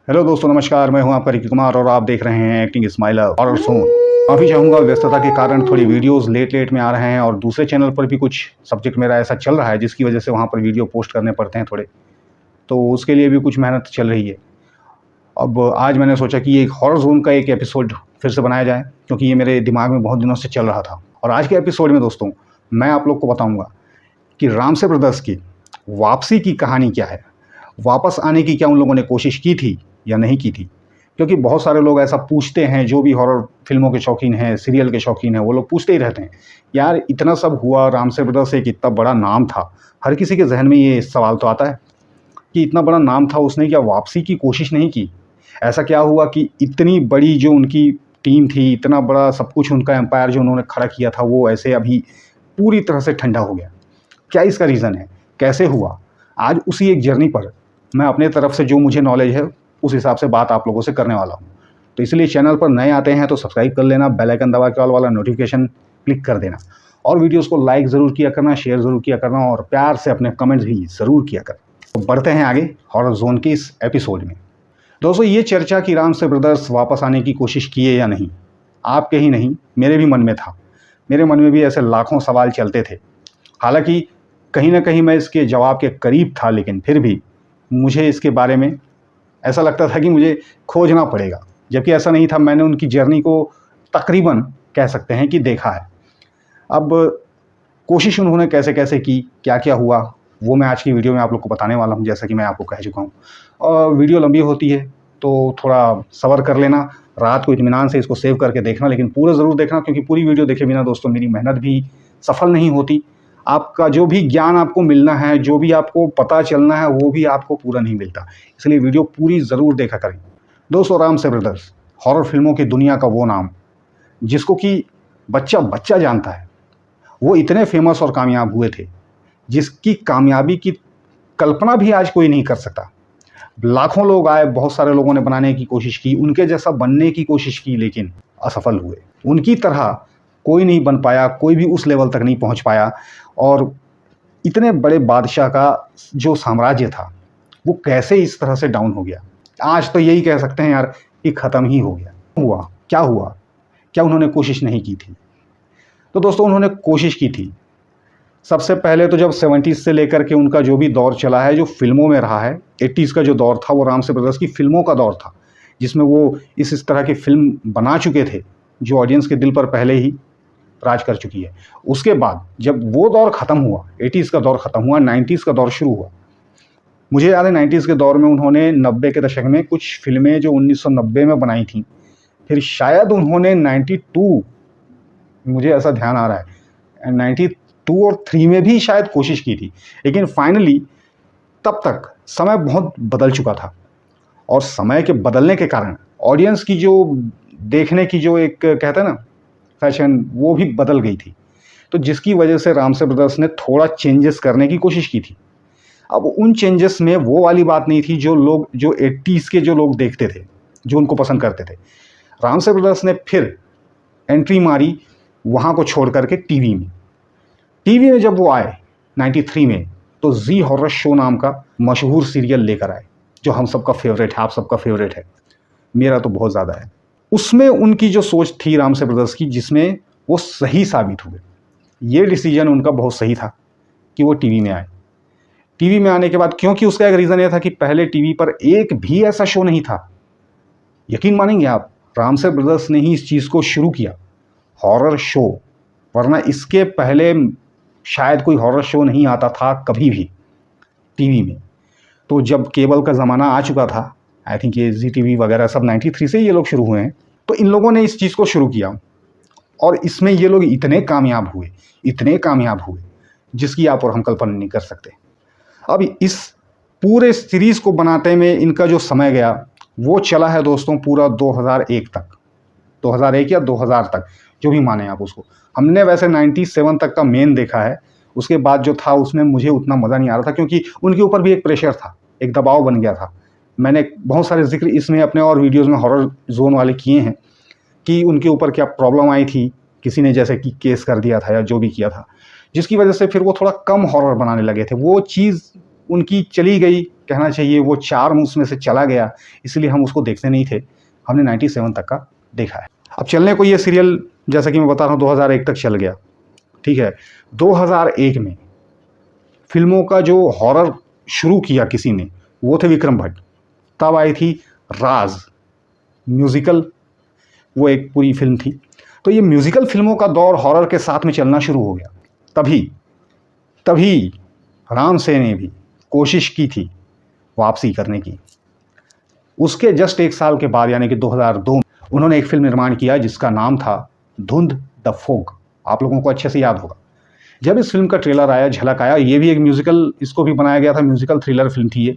Hello दोस्तों, नमस्कार। मैं हूं आपका रिकी कुमार और आप देख रहे हैं एक्टिंग स्माइलर हॉरर सोन। माफ़ी चाहूँगा, व्यस्तता के कारण थोड़ी वीडियोस लेट में आ रहे हैं और दूसरे चैनल पर भी कुछ सब्जेक्ट मेरा ऐसा चल रहा है जिसकी वजह से वहाँ पर वीडियो पोस्ट करने पड़ते हैं थोड़े, तो उसके लिए भी कुछ मेहनत चल रही है। अब आज मैंने सोचा कि एक हॉरर ज़ोन का एक एपिसोड फिर से बनाया जाए, क्योंकि ये मेरे दिमाग में बहुत दिनों से चल रहा था। और आज के एपिसोड में दोस्तों, मैं आप लोग को बताऊँगा कि रामसे ब्रदर्स की वापसी की कहानी क्या है। वापस आने की क्या उन लोगों ने कोशिश की थी या नहीं की थी? क्योंकि बहुत सारे लोग ऐसा पूछते हैं, जो भी हॉरर फ़िल्मों के शौकीन हैं, सीरियल के शौकीन हैं, वो लोग पूछते ही रहते हैं, यार इतना सब हुआ, रामसे ब्रदर्स एक इतना बड़ा नाम था। हर किसी के ज़हन में ये सवाल तो आता है कि इतना बड़ा नाम था, उसने क्या वापसी की कोशिश नहीं की? ऐसा क्या हुआ कि इतनी बड़ी जो उनकी टीम थी, इतना बड़ा सब कुछ उनका एम्पायर जो उन्होंने खड़ा किया था, वो ऐसे अभी पूरी तरह से ठंडा हो गया? क्या इसका रीज़न है? कैसे हुआ? आज उसी एक जर्नी पर मैं अपने तरफ से जो मुझे नॉलेज है, उस हिसाब से बात आप लोगों से करने वाला हूँ। तो इसलिए चैनल पर नए आते हैं तो सब्सक्राइब कर लेना, बेल आइकन दबा के ऑल वाला नोटिफिकेशन क्लिक कर देना और वीडियोज़ को लाइक ज़रूर किया करना, शेयर ज़रूर किया करना और प्यार से अपने कमेंट्स भी ज़रूर किया करना। तो बढ़ते हैं आगे हॉरर ज़ोन के इस एपिसोड में। दोस्तों, ये चर्चा कि रामसे ब्रदर्स वापस आने की कोशिश किए या नहीं, आपके ही नहीं, मेरे भी मन में था। मेरे मन में भी ऐसे लाखों सवाल चलते थे। हालाँकि कहीं न कहीं मैं इसके जवाब के करीब था, लेकिन फिर भी मुझे इसके बारे में ऐसा लगता था कि मुझे खोजना पड़ेगा। जबकि ऐसा नहीं था, मैंने उनकी जर्नी को तकरीबन कह सकते हैं कि देखा है। अब कोशिश उन्होंने कैसे-कैसे की, क्या-क्या हुआ, वो मैं आज की वीडियो में आप लोग को बताने वाला हूँ, जैसा कि मैं आपको कह चुका हूँ। और वीडियो लंबी होती है, तो थोड़ा सब्र कर लेना, रात को इत्मीनान से इसको सेव करके देखना, लेकिन पूरा ज़रूर देखना, क्योंकि पूरी वीडियो देखे बिना दोस्तों मेरी मेहनत भी सफल नहीं होती। आपका जो भी ज्ञान आपको मिलना है, जो भी आपको पता चलना है, वो भी आपको पूरा नहीं मिलता। इसलिए वीडियो पूरी ज़रूर देखा करें। दोस्तों, रामसे ब्रदर्स हॉरर फ़िल्मों की दुनिया का वो नाम जिसको कि बच्चा-बच्चा जानता है। वो इतने फ़ेमस और कामयाब हुए थे, जिसकी कामयाबी की कल्पना भी आज कोई नहीं कर सकता। लाखों लोग आए, बहुत सारे लोगों ने बनाने की कोशिश की, उनके जैसा बनने की कोशिश की, लेकिन असफल हुए। उनकी तरह कोई नहीं बन पाया, कोई भी उस लेवल तक नहीं पहुँच पाया और इतने बड़े बादशाह का जो साम्राज्य था, वो कैसे इस तरह से डाउन हो गया? आज तो यही कह सकते हैं यार कि ख़त्म ही हो गया। हुआ? क्या हुआ? क्या उन्होंने कोशिश नहीं की थी? तो दोस्तों, उन्होंने कोशिश की थी। सबसे पहले तो जब 70s से लेकर के उनका जो भी दौर चला है, जो फ़िल्मों में रहा है, 80s का जो दौर था, वो रामसे ब्रदर्स की फ़िल्मों का दौर था, जिसमें वो इस तरह की फ़िल्म बना चुके थे, जो ऑडियंस के दिल पर पहले ही राज कर चुकी है। उसके बाद जब वो दौर ख़त्म हुआ, 80s का दौर ख़त्म हुआ, 90s का दौर शुरू हुआ। मुझे याद है 90s के दौर में उन्होंने 90 के दशक में कुछ फ़िल्में जो 1990 में बनाई थीं, फिर शायद उन्होंने 92, मुझे ऐसा ध्यान आ रहा है, 92 और 3 में भी शायद कोशिश की थी। लेकिन फाइनली तब तक समय बहुत बदल चुका था और समय के बदलने के कारण ऑडियंस की जो देखने की जो एक कहते हैं ना फैशन, वो भी बदल गई थी। तो जिसकी वजह से रामसे ब्रदर्स ने थोड़ा चेंजेस करने की कोशिश की थी। अब उन चेंजेस में वो वाली बात नहीं थी जो लोग, जो 80s के जो लोग देखते थे, जो उनको पसंद करते थे। रामसे ब्रदर्स ने फिर एंट्री मारी वहाँ को छोड़ कर के टीवी में। टीवी में जब वो आए 93 में, तो ज़ी हॉरर शो नाम का मशहूर सीरियल लेकर आए, जो हम सबका फ़ेवरेट है, आप सबका फ़ेवरेट है। मेरा तो बहुत ज़्यादा है। उसमें उनकी जो सोच थी रामसे ब्रदर्स की, जिसमें वो सही साबित हुए। ये डिसीजन उनका बहुत सही था कि वो टीवी में आए। टीवी में आने के बाद, क्योंकि उसका एक रीज़न ये था कि पहले टीवी पर एक भी ऐसा शो नहीं था। यकीन मानेंगे आप, रामसे ब्रदर्स ने ही इस चीज़ को शुरू किया, हॉरर शो। वरना इसके पहले शायद कोई हॉरर शो नहीं आता था कभी भी टीवी में। तो जब केबल का ज़माना आ चुका था, आई थिंक ये ज़ी टीवी वगैरह सब 93 से ये लोग शुरू हुए हैं, तो इन लोगों ने इस चीज़ को शुरू किया और इसमें ये लोग इतने कामयाब हुए, जिसकी आप और हम कल्पना नहीं कर सकते। अब इस पूरे सीरीज़ को बनाते में इनका जो समय गया, वो चला है दोस्तों पूरा 2001 तक, 2001 या 2000 तक, जो भी माने आप उसको। हमने वैसे 97 तक का मेन देखा है, उसके बाद जो था उसमें मुझे उतना मज़ा नहीं आ रहा था, क्योंकि उनके ऊपर भी एक प्रेशर था, एक दबाव बन गया था। मैंने बहुत सारे ज़िक्र इसमें अपने और वीडियोज़ में हॉरर ज़ोन वाले किए हैं कि उनके ऊपर क्या प्रॉब्लम आई थी, किसी ने जैसे कि केस कर दिया था या जो भी किया था, जिसकी वजह से फिर वो थोड़ा कम हॉरर बनाने लगे थे। वो चीज़ उनकी चली गई, कहना चाहिए वो चार्म उसमें से चला गया, इसलिए हम उसको देखते नहीं थे। हमने 97 तक का देखा है। अब चलने को ये सीरियल जैसा कि मैं बता रहा हूँ 2001 तक चल गया, ठीक है। 2001 में फिल्मों का जो हॉरर शुरू किया किसी ने, वो थे विक्रम भट्ट। तब आई थी राज म्यूजिकल, वो एक पूरी फिल्म थी। तो ये म्यूजिकल फिल्मों का दौर हॉरर के साथ में चलना शुरू हो गया। तभी राम से ने भी कोशिश की थी वापसी करने की। उसके जस्ट 1 साल के बाद यानी कि 2002 में उन्होंने एक फिल्म निर्माण किया जिसका नाम था धुंध द फोग। आप लोगों को अच्छे से याद होगा। जब इस फिल्म का ट्रेलर आया, झलक आया, ये भी एक म्यूजिकल, इसको भी बनाया गया था, म्यूजिकल थ्रिलर फिल्म थी ये,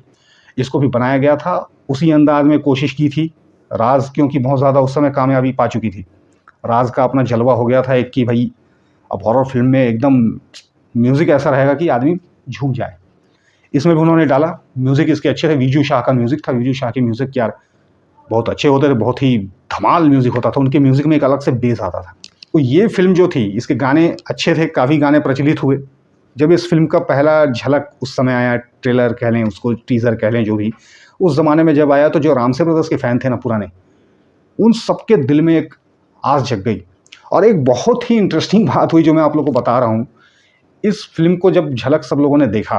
इसको भी बनाया गया था। उसी अंदाज में कोशिश की थी राज, क्योंकि बहुत ज़्यादा उस समय कामयाबी पा चुकी थी। राज का अपना जलवा हो गया था एक कि भाई अब हॉरर फिल्म में एकदम म्यूज़िक ऐसा रहेगा कि आदमी झूम जाए। इसमें भी उन्होंने डाला म्यूज़िक, इसके अच्छे थे। विजू शाह का म्यूज़िक था। विजू शाह के म्यूज़िक यार बहुत अच्छे होते थे, बहुत ही धमाल म्यूज़िक होता था। उनके म्यूज़िक में एक अलग से बेस आता था। तो ये फिल्म जो थी, इसके गाने अच्छे थे, काफ़ी गाने प्रचलित हुए। जब इस फिल्म का पहला झलक उस समय आया, ट्रेलर कह लें उसको, टीज़र कह लें, जो भी उस ज़माने में जब आया, तो जो रामसे ब्रदर्स के फ़ैन थे ना पुराने, उन सबके दिल में एक आस जग गई। और एक बहुत ही इंटरेस्टिंग बात हुई जो मैं आप लोगों को बता रहा हूँ। इस फिल्म को जब झलक सब लोगों ने देखा,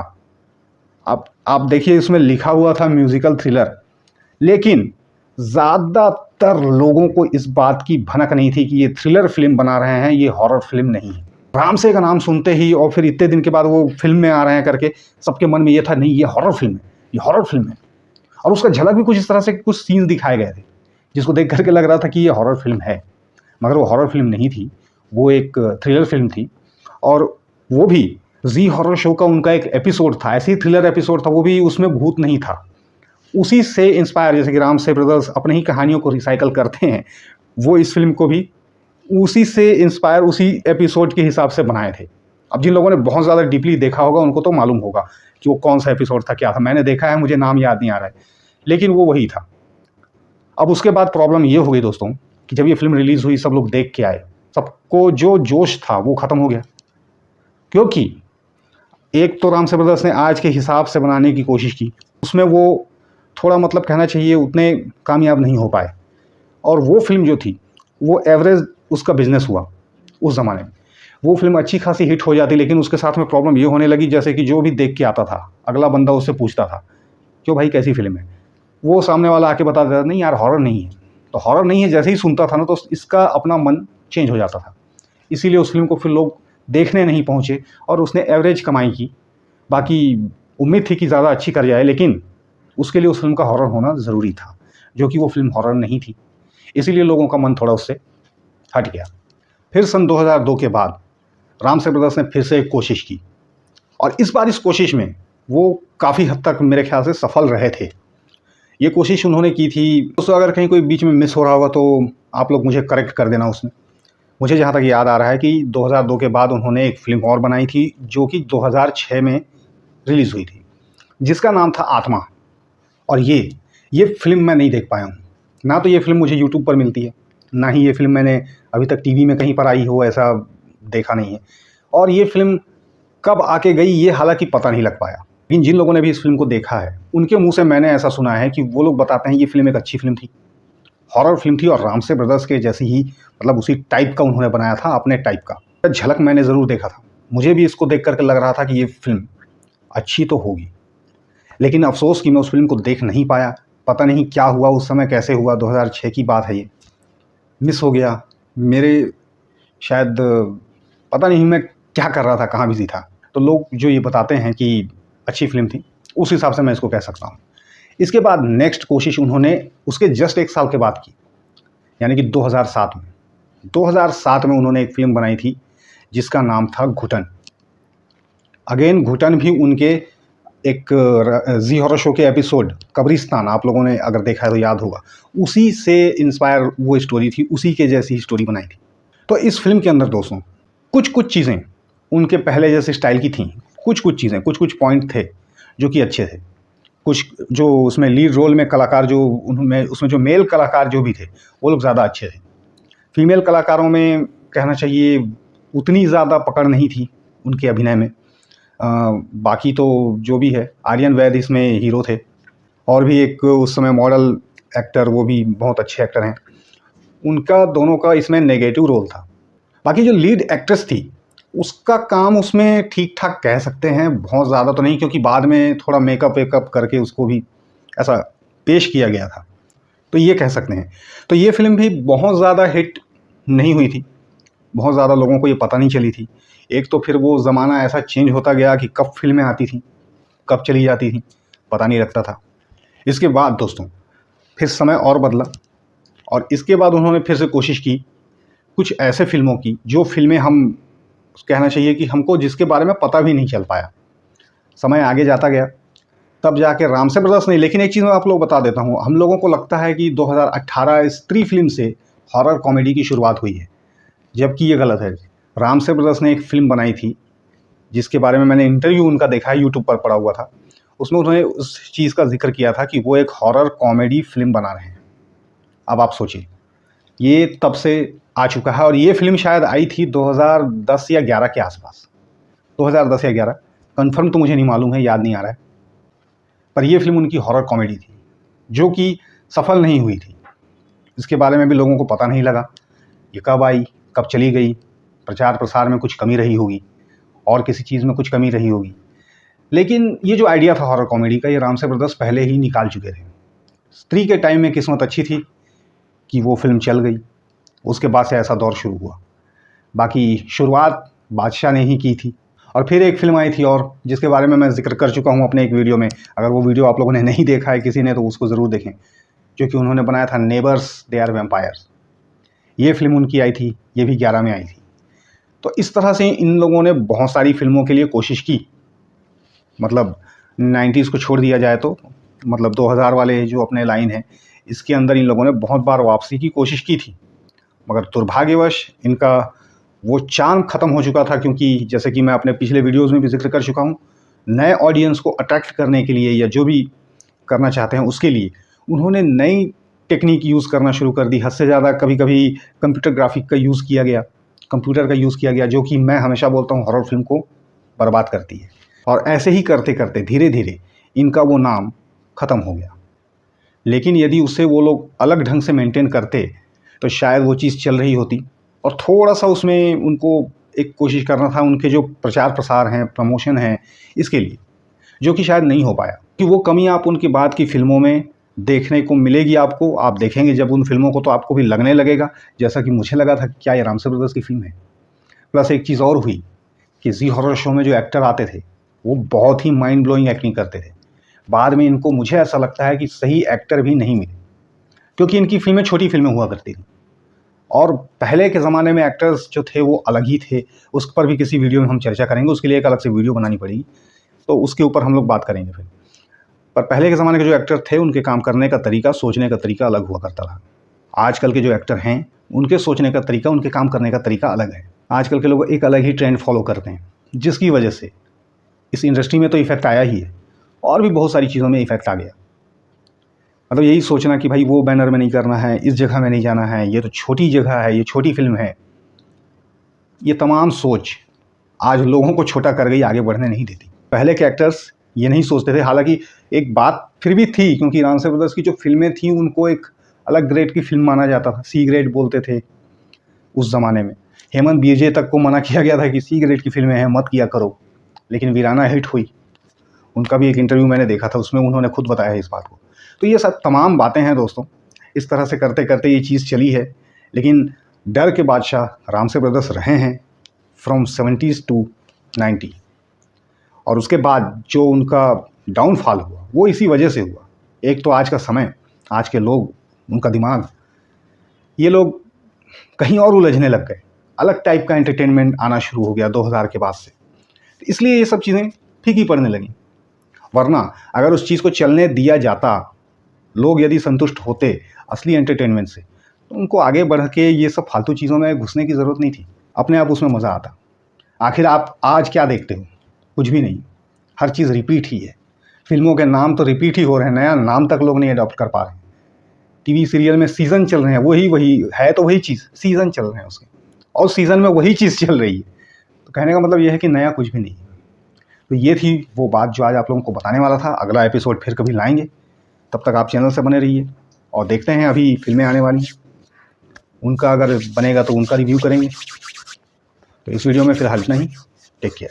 आप देखिए इसमें लिखा हुआ था म्यूजिकल थ्रिलर, लेकिन ज़्यादातर लोगों को इस बात की भनक नहीं थी कि ये थ्रिलर फिल्म बना रहे हैं, ये हॉरर फिल्म नहीं है। राम से का नाम सुनते ही और फिर इतने दिन के बाद वो फिल्म में आ रहे हैं करके सबके मन में ये था, नहीं ये हॉरर फिल्म है, ये हॉरर फिल्म है। और उसका झलक भी कुछ इस तरह से कुछ सीन्स दिखाए गए थे जिसको देख करके लग रहा था कि ये हॉरर फिल्म है, मगर वो हॉरर फिल्म नहीं थी, वो एक थ्रिलर फिल्म थी। और वो भी जी हॉरर शो का उनका एक एपिसोड था, ऐसे ही थ्रिलर एपिसोड था, वो भी उसमें भूत नहीं था। उसी से इंस्पायर, जैसे कि राम से ब्रदर्स अपने ही कहानियों को रिसाइकल करते हैं, वो इस फिल्म को भी उसी से इंस्पायर, उसी एपिसोड के हिसाब से बनाए थे। अब जिन लोगों ने बहुत ज़्यादा डीपली देखा होगा उनको तो मालूम होगा कि वो कौन सा एपिसोड था, क्या था। मैंने देखा है, मुझे नाम याद नहीं आ रहा है, लेकिन वो वही था। अब उसके बाद प्रॉब्लम ये हो गई दोस्तों कि जब ये फिल्म रिलीज़ हुई, सब लोग देख के आए, सबको जो जोश था वो ख़त्म हो गया। क्योंकि एक तो राम से ब्रदर्स ने आज के हिसाब से बनाने की कोशिश की, उसमें वो थोड़ा मतलब कहना चाहिए उतने कामयाब नहीं हो पाए। और वो फिल्म जो थी वो एवरेज उसका बिजनेस हुआ उस ज़माने में। वो फिल्म अच्छी खासी हिट हो जाती, लेकिन उसके साथ में प्रॉब्लम ये होने लगी, जैसे कि जो भी देख के आता था, अगला बंदा उससे पूछता था क्यों भाई कैसी फिल्म है, वो सामने वाला आके बता देता नहीं यार हॉरर नहीं है। तो हॉरर नहीं है जैसे ही सुनता था ना, तो इसका अपना मन चेंज हो जाता था। इसीलिए उस फिल्म को फिर लोग देखने नहीं पहुँचे और उसने एवरेज कमाई की। बाकी उम्मीद थी कि ज़्यादा अच्छी कर जाए, लेकिन उसके लिए उस फिल्म का हॉरर होना ज़रूरी था, जो कि वो फिल्म हॉरर नहीं थी। इसीलिए लोगों का मन थोड़ा उससे हट गया। फिर सन 2002 के बाद राम से ब्रदर्स ने फिर से एक कोशिश की, और इस बार इस कोशिश में वो काफ़ी हद तक मेरे ख्याल से सफल रहे थे। ये कोशिश उन्होंने की थी, दोस्तों अगर कहीं कोई बीच में मिस हो रहा होगा तो आप लोग मुझे करेक्ट कर देना उसमें। मुझे जहाँ तक याद आ रहा है कि 2002 के बाद उन्होंने एक फ़िल्म और बनाई थी जो कि 2006 में रिलीज़ हुई थी, जिसका नाम था आत्मा। और ये फ़िल्म मैं नहीं देख पाया हूँ। ना तो ये फ़िल्म मुझे यूट्यूब पर मिलती है, ना ही ये फ़िल्म मैंने अभी तक टीवी में कहीं पर आई हो ऐसा देखा नहीं है। और ये फ़िल्म कब आके गई ये हालांकि पता नहीं लग पाया। लेकिन जिन लोगों ने भी इस फिल्म को देखा है उनके मुंह से मैंने ऐसा सुना है कि वो लोग बताते हैं ये फिल्म एक अच्छी फिल्म थी, हॉरर फिल्म थी, और राम से ब्रदर्स के जैसी ही मतलब उसी टाइप का उन्होंने बनाया था, अपने टाइप का। झलक मैंने ज़रूर देखा था, मुझे भी इसको देख करके लग रहा था कि ये फिल्म अच्छी तो होगी, लेकिन अफसोस कि मैं उस फिल्म को देख नहीं पाया। पता नहीं क्या हुआ उस समय, कैसे हुआ, 2006 की बात है, ये मिस हो गया मेरे, शायद पता नहीं मैं क्या कर रहा था, कहाँ बिजी था। तो लोग जो ये बताते हैं कि अच्छी फिल्म थी, उस हिसाब से मैं इसको कह सकता हूँ। इसके बाद नेक्स्ट कोशिश उन्होंने उसके जस्ट 1 साल के बाद की, यानी कि 2007 में। 2007 में उन्होंने एक फिल्म बनाई थी जिसका नाम था घुटन। अगेन घुटन भी उनके एक जी हॉरर शो के एपिसोड कब्रिस्तान, आप लोगों ने अगर देखा है तो याद होगा, उसी से इंस्पायर वो स्टोरी थी, उसी के जैसी ही स्टोरी बनाई थी। तो इस फिल्म के अंदर दोस्तों कुछ चीज़ें उनके पहले जैसे स्टाइल की थीं, कुछ चीज़ें, कुछ पॉइंट थे जो कि अच्छे थे। कुछ जो उसमें लीड रोल में कलाकार जो उनमें, उसमें जो मेल कलाकार जो भी थे वो लोग ज़्यादा अच्छे थे। फीमेल कलाकारों में कहना चाहिए उतनी ज़्यादा पकड़ नहीं थी उनके अभिनय में। बाकी तो जो भी है, आर्यन वैद इसमें हीरो थे, और भी एक उस समय मॉडल एक्टर, वो भी बहुत अच्छे एक्टर हैं, उनका दोनों का इसमें नेगेटिव रोल था। बाकी जो लीड एक्ट्रेस थी, उसका काम उसमें ठीक ठाक कह सकते हैं, बहुत ज़्यादा तो नहीं, क्योंकि बाद में थोड़ा मेकअप वेकअप करके उसको भी ऐसा पेश किया गया था, तो ये कह सकते हैं। तो ये फिल्म भी बहुत ज़्यादा हिट नहीं हुई थी, बहुत ज़्यादा लोगों को ये पता नहीं चली थी। एक तो फिर वो ज़माना ऐसा चेंज होता गया कि कब फिल्में आती थी, कब चली जाती थी, पता नहीं लगता था। इसके बाद दोस्तों फिर समय और बदला, और इसके बाद उन्होंने फिर से कोशिश की कुछ ऐसे फिल्मों की, जो फिल्में हम कहना चाहिए कि हमको जिसके बारे में पता भी नहीं चल पाया। समय आगे जाता गया, तब जाके रामसे ब्रदर्स ने, लेकिन एक चीज़ मैं आप लोग बता देता हूँ, हम लोगों को लगता है कि 2018 स्त्री फिल्म से हॉरर कॉमेडी की शुरुआत हुई है, जबकि ये गलत है। रामसे ब्रदर्स ने एक फ़िल्म बनाई थी, जिसके बारे में मैंने इंटरव्यू उनका देखा है, यूट्यूब पर पड़ा हुआ था। उसमें उन्होंने उस चीज़ का जिक्र किया था कि वो एक हॉरर कॉमेडी फिल्म बना रहे हैं। अब आप सोचिए, ये तब से आ चुका है, और ये फिल्म शायद आई थी 2010 या 11 के आसपास, 2010 या 11, कंफर्म तो मुझे नहीं मालूम है, याद नहीं आ रहा है। पर ये फिल्म उनकी हॉरर कॉमेडी थी, जो कि सफल नहीं हुई थी। इसके बारे में भी लोगों को पता नहीं लगा, ये कब आई, कब चली गई, प्रचार प्रसार में कुछ कमी रही होगी, और किसी चीज़ में कुछ कमी रही होगी। लेकिन ये जो आइडिया था हॉरर कॉमेडी का, ये रामसे ब्रदर्स पहले ही निकाल चुके थे। स्त्री के टाइम में किस्मत अच्छी थी कि वो फिल्म चल गई, उसके बाद से ऐसा दौर शुरू हुआ। बाकी शुरुआत बादशाह ने ही की थी, और फिर एक फिल्म आई थी, और जिसके बारे में मैं जिक्र कर चुका हूँ अपने एक वीडियो में। अगर वो वीडियो आप लोगों ने नहीं देखा है किसी ने, तो उसको ज़रूर देखें, जो कि उन्होंने बनाया था, नेबर्स दे आर वैम्पायर्स। ये फिल्म उनकी आई थी, ये भी 11 में आई थी। तो इस तरह से इन लोगों ने बहुत सारी फिल्मों के लिए कोशिश की, मतलब 90s को छोड़ दिया जाए तो, मतलब 2000 वाले जो अपने लाइन है, इसके अंदर इन लोगों ने बहुत बार वापसी की कोशिश की थी, मगर दुर्भाग्यवश इनका वो चार्म ख़त्म हो चुका था। क्योंकि जैसे कि मैं अपने पिछले वीडियोज़ में भी जिक्र कर चुका हूँ, नए ऑडियंस को अट्रैक्ट करने के लिए, या जो भी करना चाहते हैं उसके लिए, उन्होंने नई टेक्निक यूज़ करना शुरू कर दी। हद से ज़्यादा कभी कभी कंप्यूटर ग्राफिक का यूज़ किया गया, कंप्यूटर का यूज़ किया गया, जो कि मैं हमेशा बोलता हूँ हॉरर फिल्म को बर्बाद करती है। और ऐसे ही करते करते धीरे धीरे इनका वो नाम ख़त्म हो गया। लेकिन यदि उसे वो लोग अलग ढंग से मेंटेन करते, तो शायद वो चीज़ चल रही होती, और थोड़ा सा उसमें उनको एक कोशिश करना था, उनके जो प्रचार प्रसार हैं, प्रमोशन है, इसके लिए, जो कि शायद नहीं हो पाया। कि वो कमी आप उनके बाद की फिल्मों में देखने को मिलेगी आपको। आप देखेंगे जब उन फिल्मों को, तो आपको भी लगने लगेगा जैसा कि मुझे लगा था, क्या ये रामसे ब्रदर्स की फिल्म है। प्लस एक चीज़ और हुई कि जी हॉरर शो में जो एक्टर आते थे, वो बहुत ही माइंड ब्लोइंग एक्टिंग करते थे। बाद में इनको, मुझे ऐसा लगता है कि सही एक्टर भी नहीं मिले, क्योंकि इनकी फिल्में छोटी फिल्में हुआ करती थी, और पहले के ज़माने में एक्टर्स जो थे वो अलग ही थे। उस पर भी किसी वीडियो में हम चर्चा करेंगे, उसके लिए एक अलग से वीडियो बनानी पड़ेगी, तो उसके ऊपर हम लोग बात करेंगे फिर। पर पहले के ज़माने के जो एक्टर थे, उनके काम करने का तरीका, सोचने का तरीका अलग हुआ करता था। आजकल के जो एक्टर हैं, उनके सोचने का तरीका, उनके काम करने का तरीका अलग है। आजकल के लोग एक अलग ही ट्रेंड फॉलो करते हैं, जिसकी वजह से इस इंडस्ट्री में तो इफ़ेक्ट आया ही है, और भी बहुत सारी चीज़ों में इफ़ेक्ट आ गया। मतलब यही सोचना कि भाई वो बैनर में नहीं करना है, इस जगह में नहीं जाना है, ये तो छोटी जगह है, ये छोटी फिल्म है, ये तमाम सोच आज लोगों को छोटा कर गई, आगे बढ़ने नहीं देती। पहले के एक्टर्स ये नहीं सोचते थे। हालांकि एक बात फिर भी थी, क्योंकि रामसे ब्रदर्स की जो फिल्में थी, उनको एक अलग ग्रेड की फिल्म माना जाता था, सी ग्रेड बोलते थे उस ज़माने में। हेमंत बीजे तक को मना किया गया था कि सी ग्रेड की फिल्में हैं, मत किया करो, लेकिन वीराना हिट हुई। उनका भी एक इंटरव्यू मैंने देखा था, उसमें उन्होंने खुद बताया है इस बात को। तो ये सब तमाम बातें हैं दोस्तों, इस तरह से करते करते ये चीज़ चली है। लेकिन डर के बादशाह रामसे ब्रदर्स रहे हैं फ्रॉम 70s टू 90, और उसके बाद जो उनका डाउनफॉल हुआ, वो इसी वजह से हुआ। एक तो आज का समय, आज के लोग, उनका दिमाग, ये लोग कहीं और उलझने लग गए, अलग टाइप का एंटरटेनमेंट आना शुरू हो गया 2000 के बाद से, तो इसलिए ये सब चीज़ें फीकी पड़ने लगीं। वरना अगर उस चीज़ को चलने दिया जाता, लोग यदि संतुष्ट होते असली एंटरटेनमेंट से, तो उनको आगे बढ़ के ये सब फालतू चीज़ों में घुसने की ज़रूरत नहीं थी, अपने आप उसमें मज़ा आता। आखिर आप आज क्या देखते हो? कुछ भी नहीं, हर चीज़ रिपीट ही है। फिल्मों के नाम तो रिपीट ही हो रहे हैं, नया नाम तक लोग नहीं अडॉप्ट कर पा रहे हैं। टीवी सीरियल में सीज़न चल रहे हैं, वही है, तो वही चीज़, सीज़न चल रहे हैं उसके, और सीज़न में वही चीज़ चल रही है। तो कहने का मतलब ये है कि नया कुछ भी नहीं है। तो ये थी वो बात जो आज आप लोगों को बताने वाला था। अगला एपिसोड फिर कभी लाएंगे, तब तक आप चैनल से बने रहिए और देखते हैं। अभी फिल्में आने वाली हैं, उनका अगर बनेगा तो उनका रिव्यू करेंगे। तो इस वीडियो में फ़िलहाल इतना ही। Take care.